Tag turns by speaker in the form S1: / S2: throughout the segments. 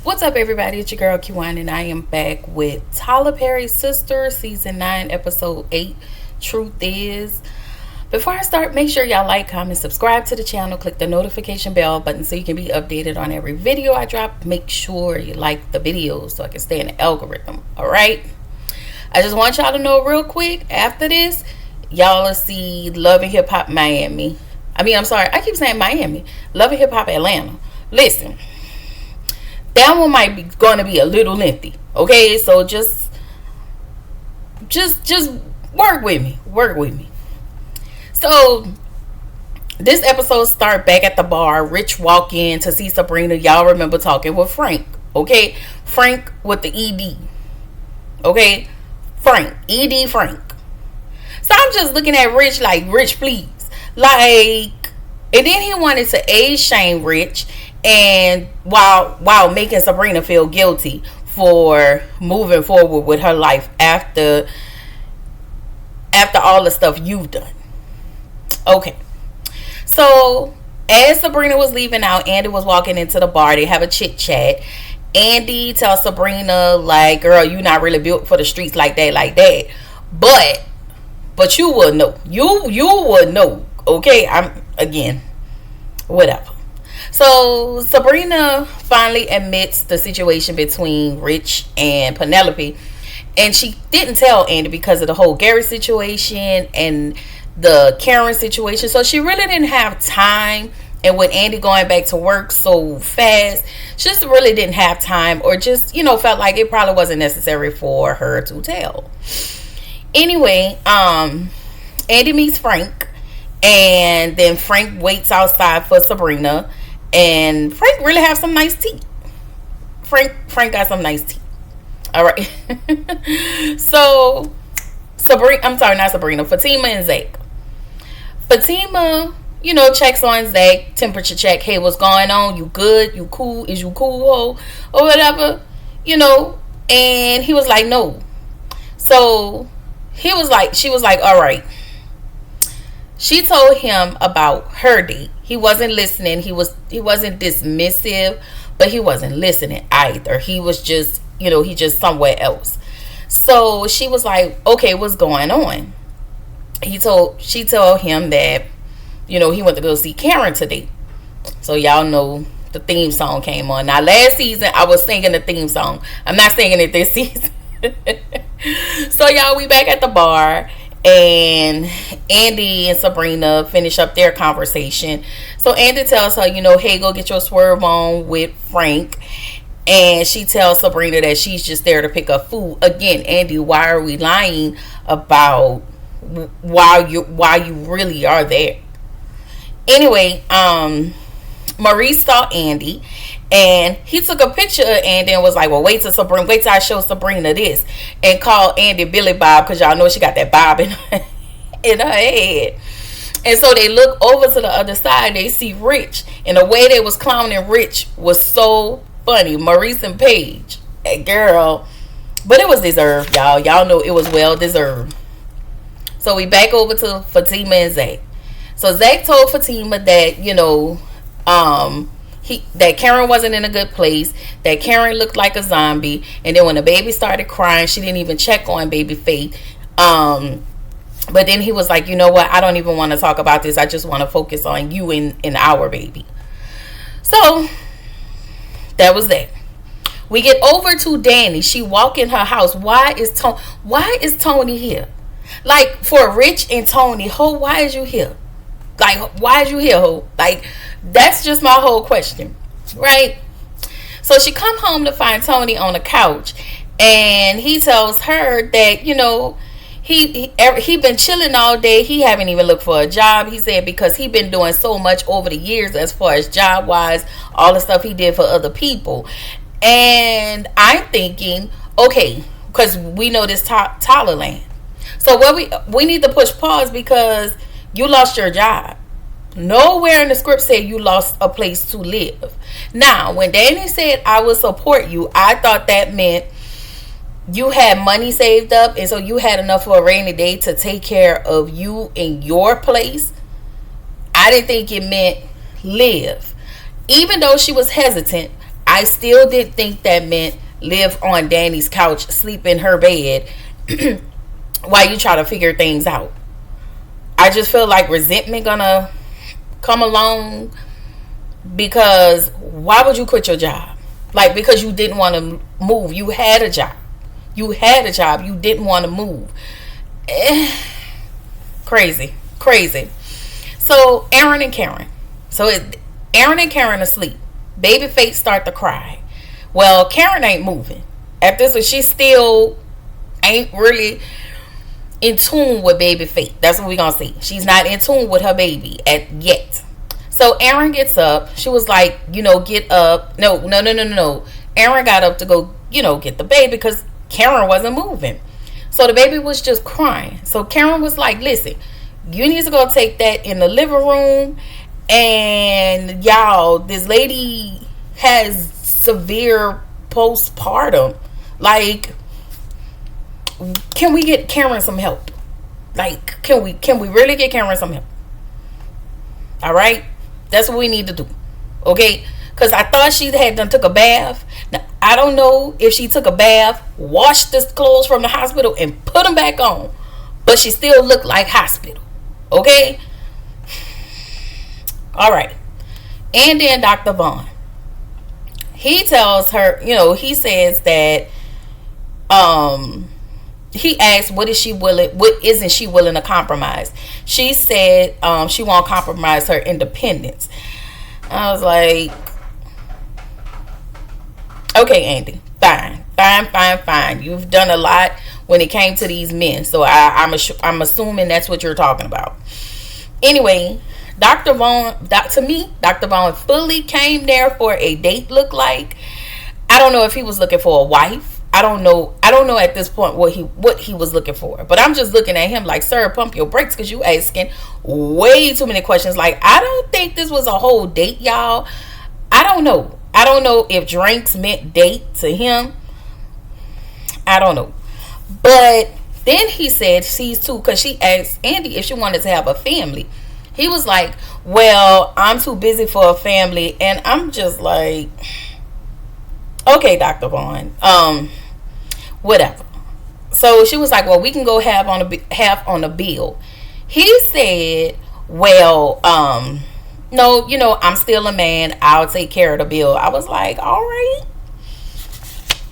S1: What's up, everybody? It's your girl Q1, and I am back with Tyler Perry's Sisters, Season 9, Episode 8. Truth is, before I start, make sure y'all like, comment, subscribe to the channel, click the notification bell button so you can be updated on every video I drop. Make sure you like the videos so I can stay in the algorithm, alright? I just want y'all to know real quick, after this, y'all will see Love and Hip Hop Miami. I keep saying Miami. Love and Hip Hop Atlanta. Listen. That one might be going to be a little lengthy, okay? So just work with me. So this episode start back at the bar. Rich walk in to see Sabrina. Y'all remember talking with Frank, okay? Frank with the ED, okay? Frank, ED Frank. So I'm just looking at Rich like, Rich, please, like, and then he wanted to age shame Rich. And while making Sabrina feel guilty for moving forward with her life after all the stuff you've done. Okay. So as Sabrina was leaving out, Andy was walking into the bar. They have a chit chat. Andy tells Sabrina, like, girl, you not really built for the streets like that. But you would know. You would know. Okay, whatever. So Sabrina finally admits the situation between Rich and Penelope, and she didn't tell Andy because of the whole Gary situation and the Karen situation. So she really didn't have time, and with Andy going back to work so fast, she just really didn't have time, or just, felt like it probably wasn't necessary for her to tell. Anyway, Andy meets Frank, and then Frank waits outside for Sabrina. And Frank really have some nice teeth. Frank got some nice teeth. All right. So Fatima and Zach. Fatima, checks on Zach, temperature check. Hey, what's going on? You good? You cool? Is you cool? Or whatever, And he was like, no. So she was like, all right. She told him about her date. He wasn't listening. He wasn't dismissive, but he wasn't listening either. He was just, he just somewhere else. So she was like, okay, what's going on? She told him that, he went to go see Karen today. So y'all know the theme song came on. Now last season I was singing the theme song. I'm not singing it this season. So y'all, we back at the bar. And Andy and Sabrina finish up their conversation. So Andy tells her, hey, go get your swerve on with Frank. And she tells Sabrina that she's just there to pick up food. Again, Andy, why are we lying about why you really are there? Anyway, Maurice saw Andy, and he took a picture of Andy and was like, well, wait till I show Sabrina this, and called Andy Billy Bob, because y'all know she got that bob in her head. And so they look over to the other side, they see Rich, and the way they was clowning Rich was so funny. Maurice and Paige, girl, but it was deserved, y'all know it was well deserved. So we back over to Fatima and Zach. So Zach told Fatima that that Karen wasn't in a good place, that Karen looked like a zombie, and then when the baby started crying, she didn't even check on baby Faith. But then he was like, you know what, I don't even want to talk about this. I just want to focus on you and our baby. So that was that. We get over to Danny. She walk in her house. Why is Tony here? Like, for Rich and Tony, why is you here? Like, why is you here, ho? Like, that's just my whole question, right? So she come home to find Tony on the couch, and he tells her that, he been chilling all day. He haven't even looked for a job. He said because he been doing so much over the years as far as job wise, all the stuff he did for other people. And I'm thinking, okay, because we know this Tyler land. So what we need to push pause, because you lost your job. Nowhere in the script said you lost a place to live. Now, when Danny said I will support you, I thought that meant you had money saved up, and so you had enough for a rainy day to take care of you in your place. I didn't think it meant live. Even though she was hesitant, I still didn't think that meant live on Danny's couch, sleep in her bed while you try to figure things out. I just feel like resentment gonna come along, because why would you quit your job? Like, because you didn't want to move. You had a job. You had a job. You didn't want to move. Crazy. Crazy. So Aaron and Karen. Aaron and Karen asleep. Babyface start to cry. Well, Karen ain't moving. At this one, she still ain't really in tune with Babyface. That's what we gonna see. She's not in tune with her baby yet. So Aaron gets up. She was like, get up. No. Aaron got up to go, get the baby, because Karen wasn't moving. So the baby was just crying. So Karen was like, listen, you need to go take that in the living room. And y'all, this lady has severe postpartum. Like, can we get Karen some help? Like, can we really get Karen some help? All right? That's what we need to do. Okay? Because I thought she had done took a bath. Now, I don't know if she took a bath, washed the clothes from the hospital, and put them back on. But she still looked like hospital. Okay? All right. And then Dr. Vaughn. He tells her, he says that, he asked, what isn't she willing to compromise? She said she won't compromise her independence. I was like, okay, Andy, fine. You've done a lot when it came to these men, so I'm assuming that's what you're talking about. Anyway, Dr. Vaughn fully came there for a date, look like. I don't know if he was looking for a wife. I don't know at this point what he was looking for. But I'm just looking at him like, sir, pump your brakes, because you asking way too many questions. Like, I don't think this was a whole date, y'all. I don't know if drinks meant date to him. I don't know. But then he said she's too, because she asked Andy if she wanted to have a family. He was like, well, I'm too busy for a family. And I'm just like, okay, Dr. Vaughn, whatever. So she was like, well, we can go half on the bill. He said, well, no, I'm still a man. I'll take care of the bill. I was like, all right.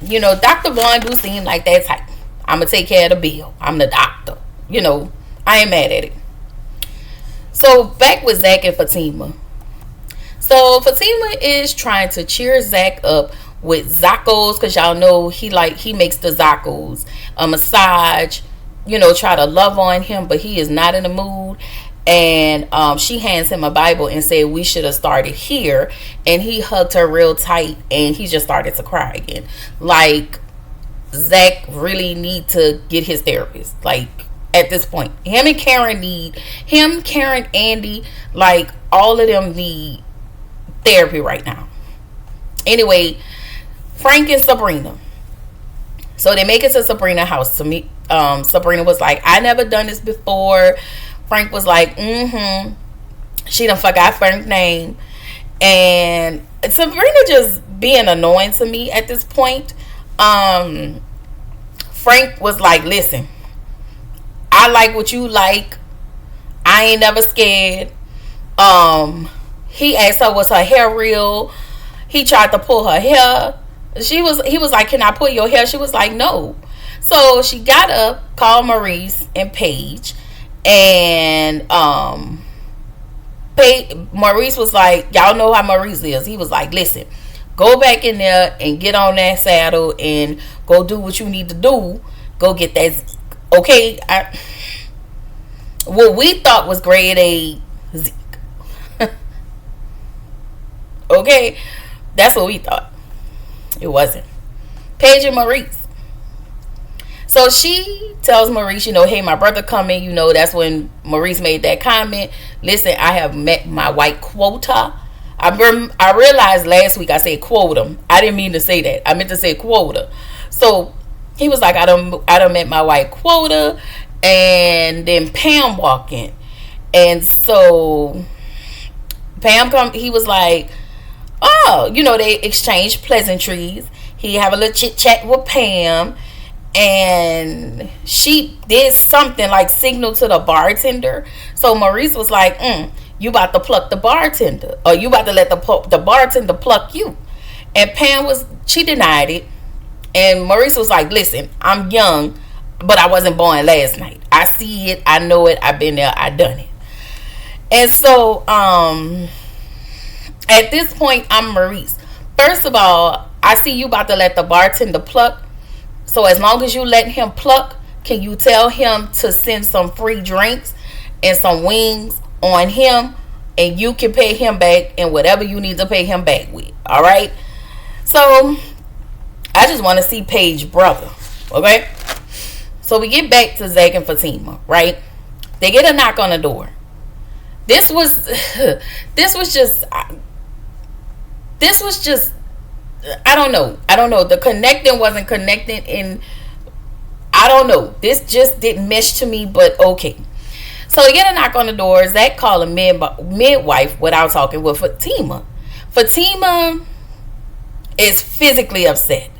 S1: Dr. Vaughn do seem like that type. I'm going to take care of the bill. I'm the doctor. I ain't mad at it. So back with Zach and Fatima. So Fatima is trying to cheer Zach up with Zaccos, because y'all know he makes the Zaccos a massage, try to love on him, but he is not in the mood. And she hands him a Bible and said we should have started here, and he hugged her real tight, and he just started to cry again. Like, Zach really need to get his therapist. Like, at this point, Karen, Andy, like, all of them need therapy right now. Anyway, Frank and Sabrina. So they make it to Sabrina's house to meet. Sabrina was like, I never done this before. Frank was like, she done forgot Frank's name. And Sabrina just being annoying to me at this point. Frank was like, listen, I like what you like. I ain't never scared. He asked her, was her hair real? He tried to pull her hair. He was like, can I pull your hair? She was like, no. So she got up, called Maurice and Paige, and Maurice was like, y'all know how Maurice is. He was like, listen, go back in there and get on that saddle and go do what you need to do. Go get that. Okay, what we thought was grade A Zeke. Okay, that's what we thought. It wasn't. Paige and Maurice. So she tells Maurice, hey, my brother coming. That's when Maurice made that comment. Listen, I have met my white quota. I realized last week I said quota. I didn't mean to say that. I meant to say quota. So he was like, I done met my white quota. And then Pam walked in. And so Pam come. He was like, Oh, they exchanged pleasantries. He have a little chit chat with Pam, and she did something like signal to the bartender. So Maurice was like, "You about to pluck the bartender, or you about to let the bartender pluck you?" And she denied it, and Maurice was like, "Listen, I'm young, but I wasn't born last night. I see it, I know it, I've been there, I done it." And so, at this point, I'm Maurice. First of all, I see you about to let the bartender pluck. So as long as you let him pluck, can you tell him to send some free drinks and some wings on him, and you can pay him back and whatever you need to pay him back with. All right. So I just want to see Paige brother. Okay. So we get back to Zach and Fatima. Right. They get a knock on the door. This was just I don't know. The connecting wasn't connecting, and I don't know. This just didn't mesh to me, but okay. So we get a knock on the door. Zach called a midwife without talking with Fatima. Fatima is physically upset,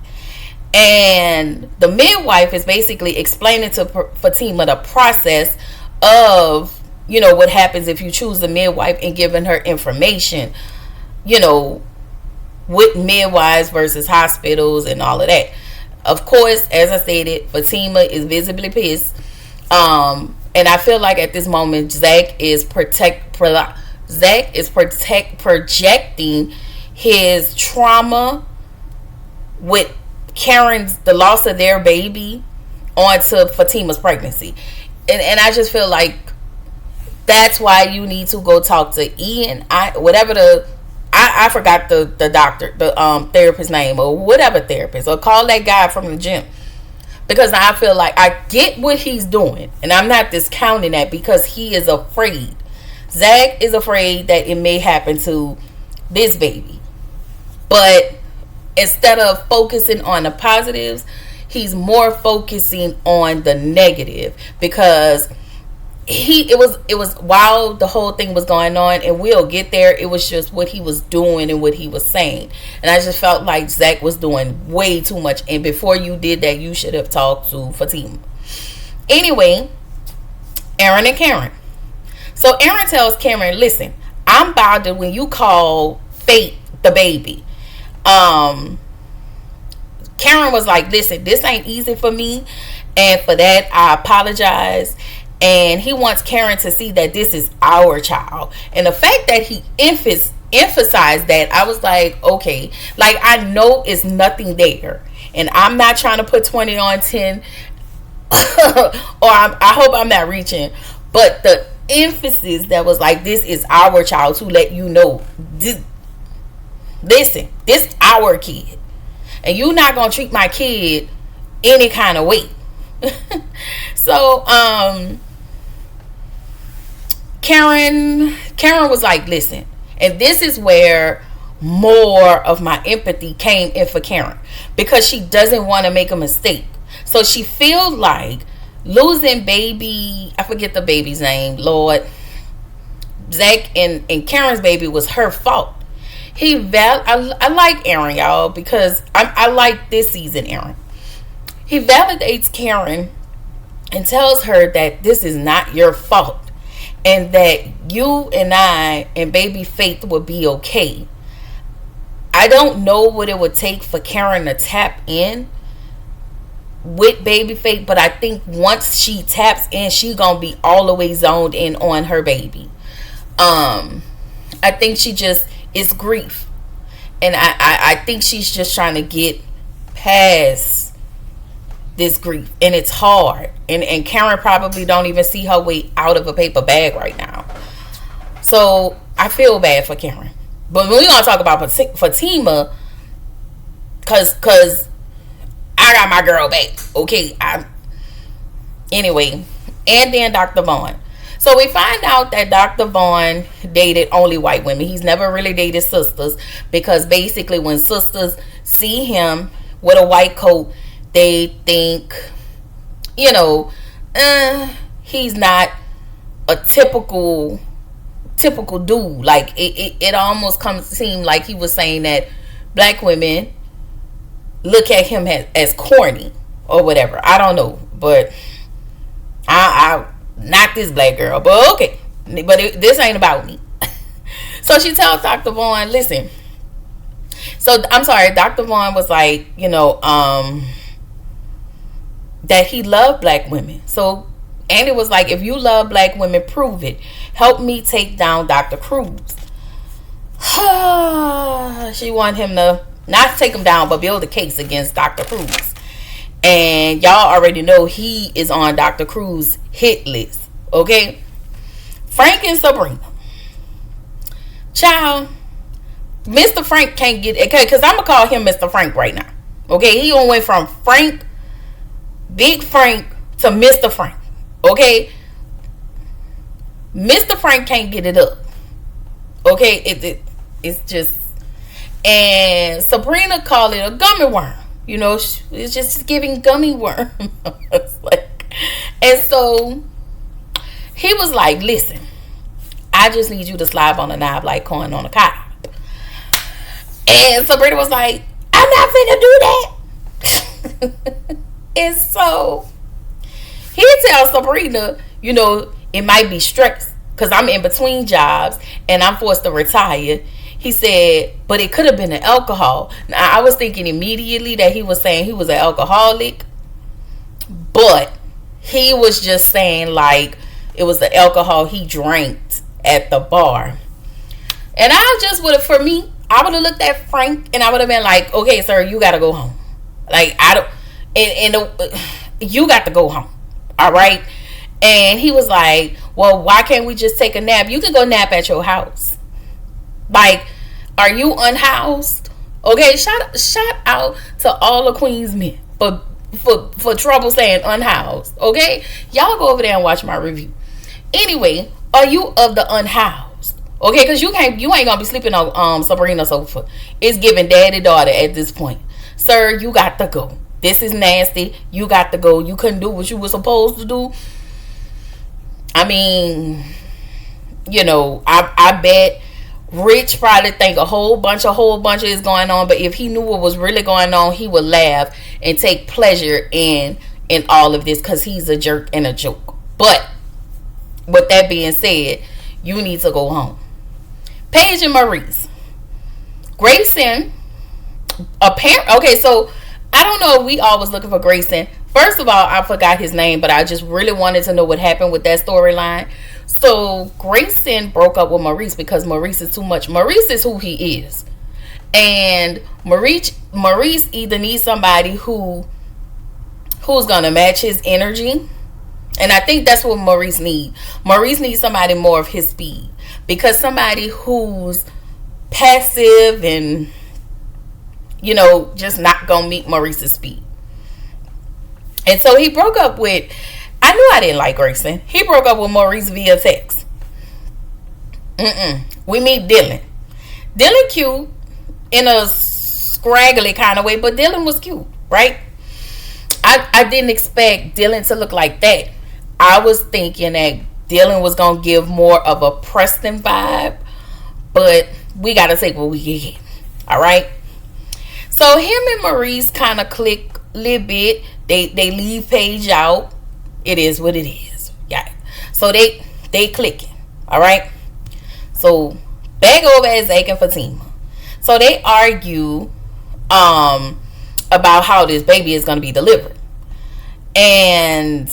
S1: and the midwife is basically explaining to Fatima the process of what happens if you choose the midwife, and giving her information, with midwives versus hospitals and all of that. Of course, as I stated, Fatima is visibly pissed. And I feel like at this moment, Zach is projecting his trauma with the loss of their baby onto Fatima's pregnancy. And I just feel like that's why you need to go talk to Ian. I forgot the doctor, the therapist name, or whatever therapist, or call that guy from the gym. Because I feel like I get what he's doing, and I'm not discounting that, because he is afraid. Zach is afraid that it may happen to this baby. But instead of focusing on the positives, he's more focusing on the negative, because it was while the whole thing was going on, and we'll get there, it was just what he was doing and what he was saying. And I just felt like Zach was doing way too much, and before you did that, you should have talked to Fatima. Anyway, Aaron and Karen. So Aaron tells Karen, "Listen, I'm bothered when you call Fate the baby." Karen was like, "Listen, this ain't easy for me, and for that I apologize." And he wants Karen to see that this is our child. And the fact that he emphasized that, I was like, okay, like, I know it's nothing there, and I'm not trying to put 20 on 10 or I hope I'm not reaching, but the emphasis that was like, this is our child, to let you know, listen, this our kid, and you're not gonna treat my kid any kind of way. So Karen was like, "Listen," and this is where more of my empathy came in for Karen, because she doesn't want to make a mistake. So she feels like losing baby, I forget the baby's name, Lord, Zach and Karen's baby was her fault. I like Aaron, y'all, because I like this season Aaron. He validates Karen and tells her that this is not your fault, and that you and I and baby Faith will be okay. I don't know what it would take for Karen to tap in with baby Faith, but I think once she taps in, she gonna be all the way zoned in on her baby. I think she just, it's grief, and I think she's just trying to get past this grief, and it's hard, and Karen probably don't even see her way out of a paper bag right now. So I feel bad for Karen, but we're gonna talk about Fatima, cause I got my girl back, okay? Anyway, and then Dr. Vaughn. So we find out that Dr. Vaughn dated only white women. He's never really dated sisters, because basically when sisters see him with a white coat, they think, he's not a typical typical dude. Like it almost comes to seem like he was saying that black women look at him as corny or whatever. I don't know, but I not this black girl, but okay. But this ain't about me. So she tells Dr. Vaughn, listen. So I'm sorry, Dr. Vaughn was like, that he loved black women. So Andy was like, if you love black women, prove it. Help me take down Dr. Cruz. She wanted him to not take him down, but build a case against Dr. Cruz. And y'all already know he is on Dr. Cruz's hit list. Okay? Frank and Sabrina. Child, Mr. Frank can't get it. Okay, because I'm going to call him Mr. Frank right now. Okay? He went from Frank, Big Frank, to Mr. Frank. Okay? Mr. Frank can't get it up. Okay? It's just... And Sabrina called it a gummy worm. It's just giving gummy worm. And so he was like, listen, I just need you to slide on a knob like corn on a cob. And Sabrina was like, I'm not finna do that. And so he tells Sabrina, it might be stress because I'm in between jobs and I'm forced to retire. He said, but it could have been the alcohol. Now, I was thinking immediately that he was saying he was an alcoholic, but he was just saying like it was the alcohol he drank at the bar. And I just would have, for me, I would have looked at Frank and I would have been like, okay, sir, you got to go home. Like, I don't, you got to go home. All right. And he was like, well, why can't we just take a nap? You can go nap at your house. Like, are you unhoused? Okay, shout out to all the Queens men for trouble saying unhoused. Okay, y'all go over there and watch my review. Anyway, are you of the unhoused? Okay, because you ain't gonna be sleeping on Sabrina's sofa. It's giving daddy daughter at this point. Sir, you got to go. This is nasty. You got to go. You couldn't do what you were supposed to do. I mean, I bet Rich probably think a whole bunch is going on, but if he knew what was really going on, he would laugh and take pleasure in all of this because he's a jerk and a joke. But with that being said, you need to go home. Paige and Maurice. Grayson, okay, so I don't know if we all was looking for Grayson. First of all, I forgot his name, but I just really wanted to know what happened with that storyline. So Grayson broke up with Maurice because Maurice is too much. Maurice is who he is. And Maurice either needs somebody who's going to match his energy. And I think that's what Maurice needs. Maurice needs somebody more of his speed. Because somebody who's passive and, just not going to meet Maurice's speed. And so he broke up with... I knew I didn't like Grayson. He broke up with Maurice via text. We meet Dylan. Dylan cute in a scraggly kind of way, but Dylan was cute, right? I didn't expect Dylan to look like that. I was thinking that Dylan was going to give more of a Preston vibe, but we got to take what we can get. All right? So him and Maurice kind of click a little bit. They leave Paige out. It is what it is. Yeah. So they clicking. All right. So back over at Zach and Fatima. So they argue about how this baby is going to be delivered. And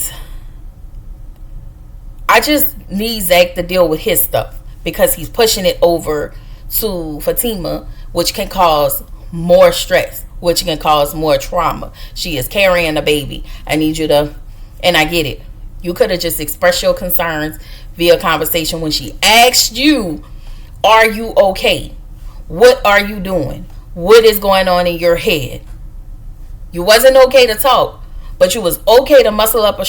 S1: I just need Zach to deal with his stuff because he's pushing it over to Fatima, which can cause more stress, which can cause more trauma. She is carrying a baby. I need you to... And I get it. You could have just expressed your concerns via conversation when she asked you, are you okay? What are you doing? What is going on in your head? You wasn't okay to talk, but you was okay to muscle up the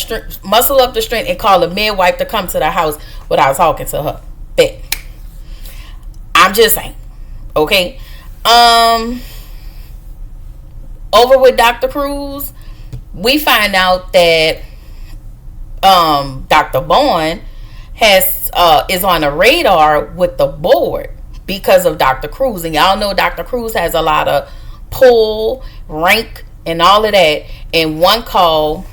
S1: strength and call a midwife to come to the house without talking to her. Bet. I'm just saying. Okay. Over with Dr. Cruz, we find out that Dr. Vaughn has is on the radar with the board because of Dr. Cruz. And y'all know Dr. Cruz has a lot of pull, rank, and all of that. In one call,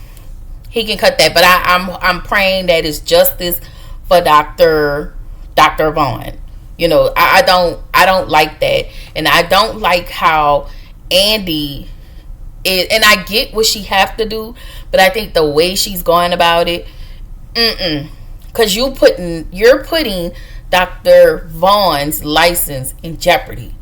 S1: he can cut that. But I'm praying that it's justice for Dr. Vaughn. You know, I don't like that. And I don't like how Andy is, and I get what she have to do, but I think the way she's going about it, because you're putting Dr. Vaughn's license in jeopardy.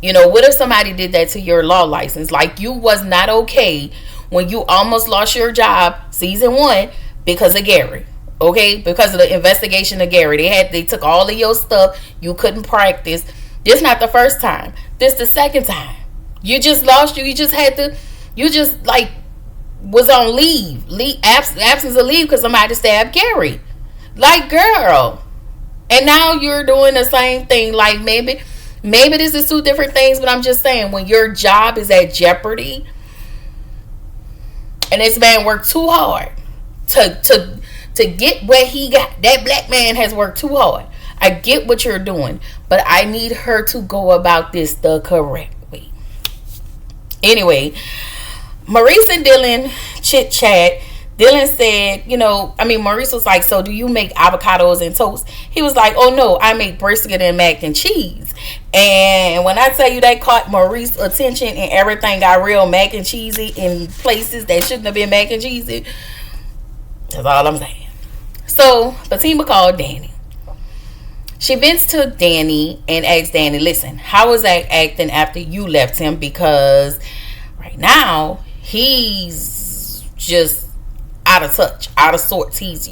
S1: You know, what if somebody did that to your law license? Like, you was not okay when you almost lost your job season 1 because of Gary. Okay? Because of the investigation of Gary. They took all of your stuff. You couldn't practice. This not the first time. This the second time. You just lost you just had to, you just like was on absence of leave because somebody stabbed Gary. Like, girl. And now you're doing the same thing. Like, maybe this is 2 different things, but I'm just saying, when your job is at jeopardy, and this man worked too hard to get what he got. That black man has worked too hard. I get what you're doing, but I need her to go about this the correct way. Anyway, Maurice and Dylan chit chat. Dylan said, Maurice was like, so do you make avocados and toast? He was like, oh no, I make brisket and mac and cheese. And when I tell you, that caught Maurice's attention, and everything got real mac and cheesy in places that shouldn't have been mac and cheesy. That's all I'm saying. So Fatima called Danny. She vents to Danny and asks Danny, listen, how was Zach acting after you left him? Because right now, he's just out of touch, out of sorts. He's,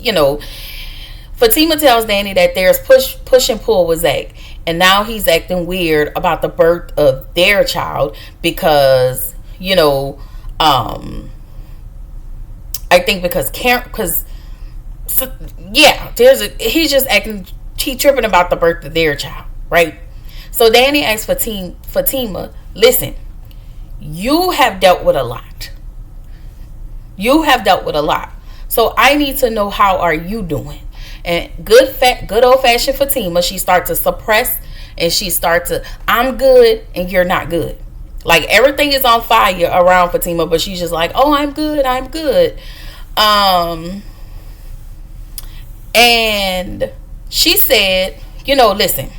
S1: Fatima tells Danny that there's push and pull with Zach. And now he's acting weird about the birth of their child because, I think because he's just acting, he tripping about the birth of their child, right? So Danny asks Fatima, listen, you have dealt with a lot. So I need to know, how are you doing? And good old fashioned Fatima, she starts to suppress, and she starts to, I'm good and you're not good. Like, everything is on fire around Fatima, but she's just like, oh, I'm good. And she said, listen,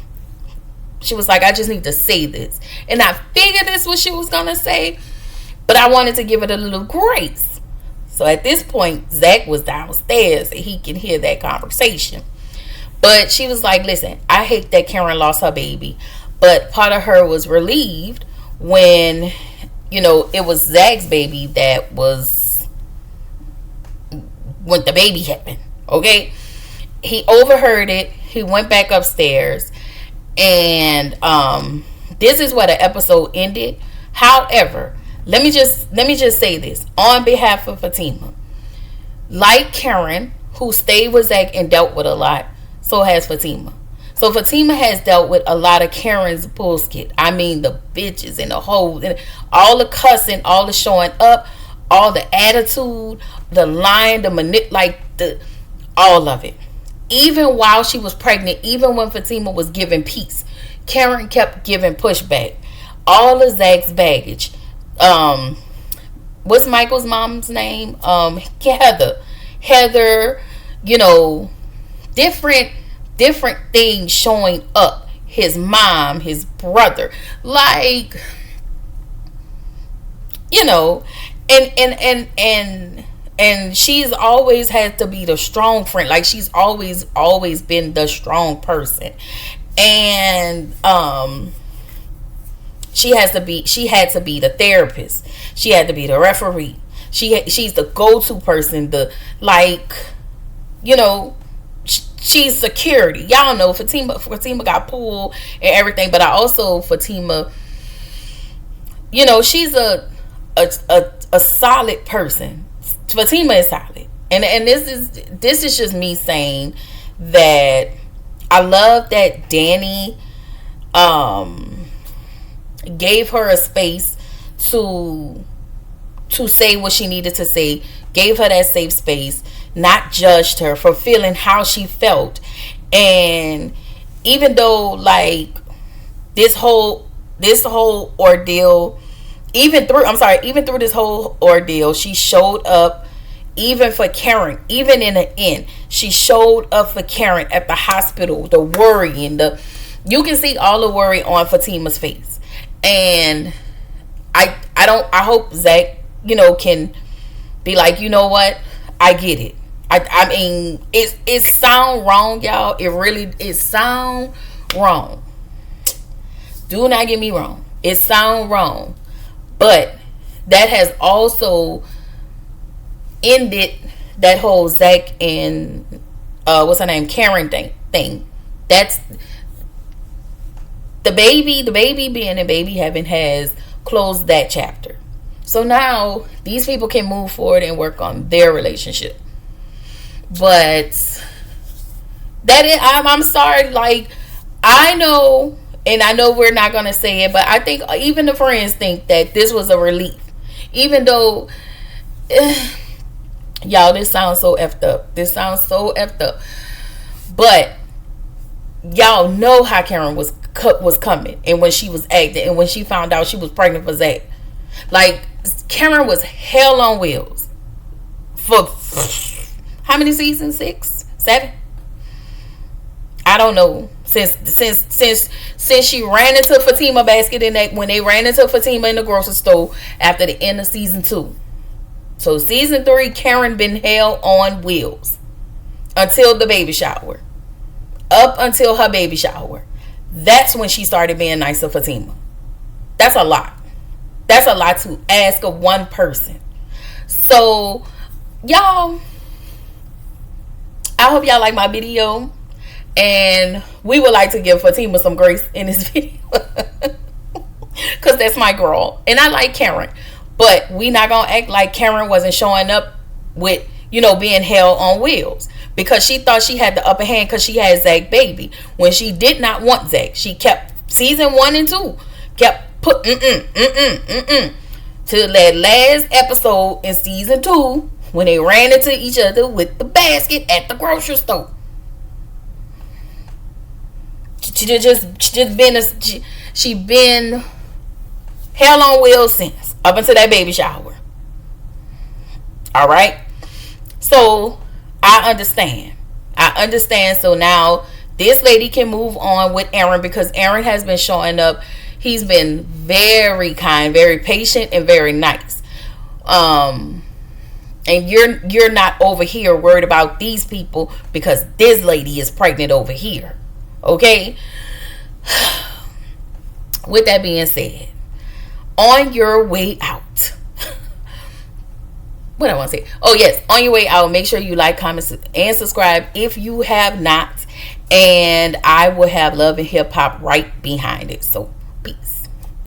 S1: she was like, I just need to say this. And I figured this was what she was going to say, but I wanted to give it a little grace. So at this point, Zach was downstairs and he can hear that conversation. But she was like, listen, I hate that Karen lost her baby, but part of her was relieved when, it was Zach's baby that was when the baby happened. Okay? He overheard it. He went back upstairs, and this is where the episode ended. However, let me just say this on behalf of Fatima. Like Karen, who stayed with Zach and dealt with a lot, so has Fatima. So Fatima has dealt with a lot of Karen's bullshit. I mean, the bitches and the hoes and all the cussing, all the showing up, all the attitude, the lying, all of it. Even while she was pregnant, even when Fatima was giving peace, Karen kept giving pushback. All of Zach's baggage. What's Michael's mom's name? Heather, different things showing up. His mom, his brother, and she's always had to be the strong friend. Like, she's always been the strong person. And she had to be the therapist. She had to be the referee. She's the go-to person. She's security. Y'all know Fatima got pulled and everything. But Fatima, she's a solid person. Fatima is solid, and this is just me saying that I love that Danny gave her a space to say what she needed to say, gave her that safe space, not judged her for feeling how she felt, And even though like this whole ordeal, even through this whole ordeal, she showed up even for Karen. Even in the end, she showed up for Karen at the hospital. The worry and you can see all the worry on Fatima's face. And I hope Zach, can be like, you know what, I get it. I mean, it sound wrong, y'all. It sound wrong. Do not get me wrong. It sound wrong. But that has also ended that whole Zach and what's her name, Karen thing. That's the baby being a baby heaven has closed that chapter. So now these people can move forward and work on their relationship. But I'm sorry, like, I know, and I know we're not gonna say it, but I think even the friends think that this was a relief. Even though y'all, this sounds so effed up. But y'all know how Karen was coming, and when she was acting, and when she found out she was pregnant for Zach. Like, Karen was hell on wheels for how many seasons? 6, 7? I don't know. Since she ran into Fatima basket when they ran into Fatima in the grocery store after the end of season 2. So season 3, Karen been hell on wheels until the baby shower. Up until her baby shower. That's when she started being nice to Fatima. That's a lot. That's a lot to ask of one person. So, y'all, I hope y'all like my video. And we would like to give Fatima some grace in this video. Because that's my girl. And I like Karen. But we not going to act like Karen wasn't showing up with, being hell on wheels. Because she thought she had the upper hand because she had Zach baby. When she did not want Zach. She kept season 1 and 2. Kept put to that last episode in season 2 when they ran into each other with the basket at the grocery store. She been hell on wheels since up until that baby shower. All right. So I understand. So now this lady can move on with Aaron because Aaron has been showing up. He's been very kind, very patient, and very nice. And you're not over here worried about these people because this lady is pregnant over here. Okay? With that being said, on your way out. What I want to say? Oh, yes. On your way out, make sure you like, comment, and subscribe if you have not. And I will have Love and Hip Hop right behind it. So, peace.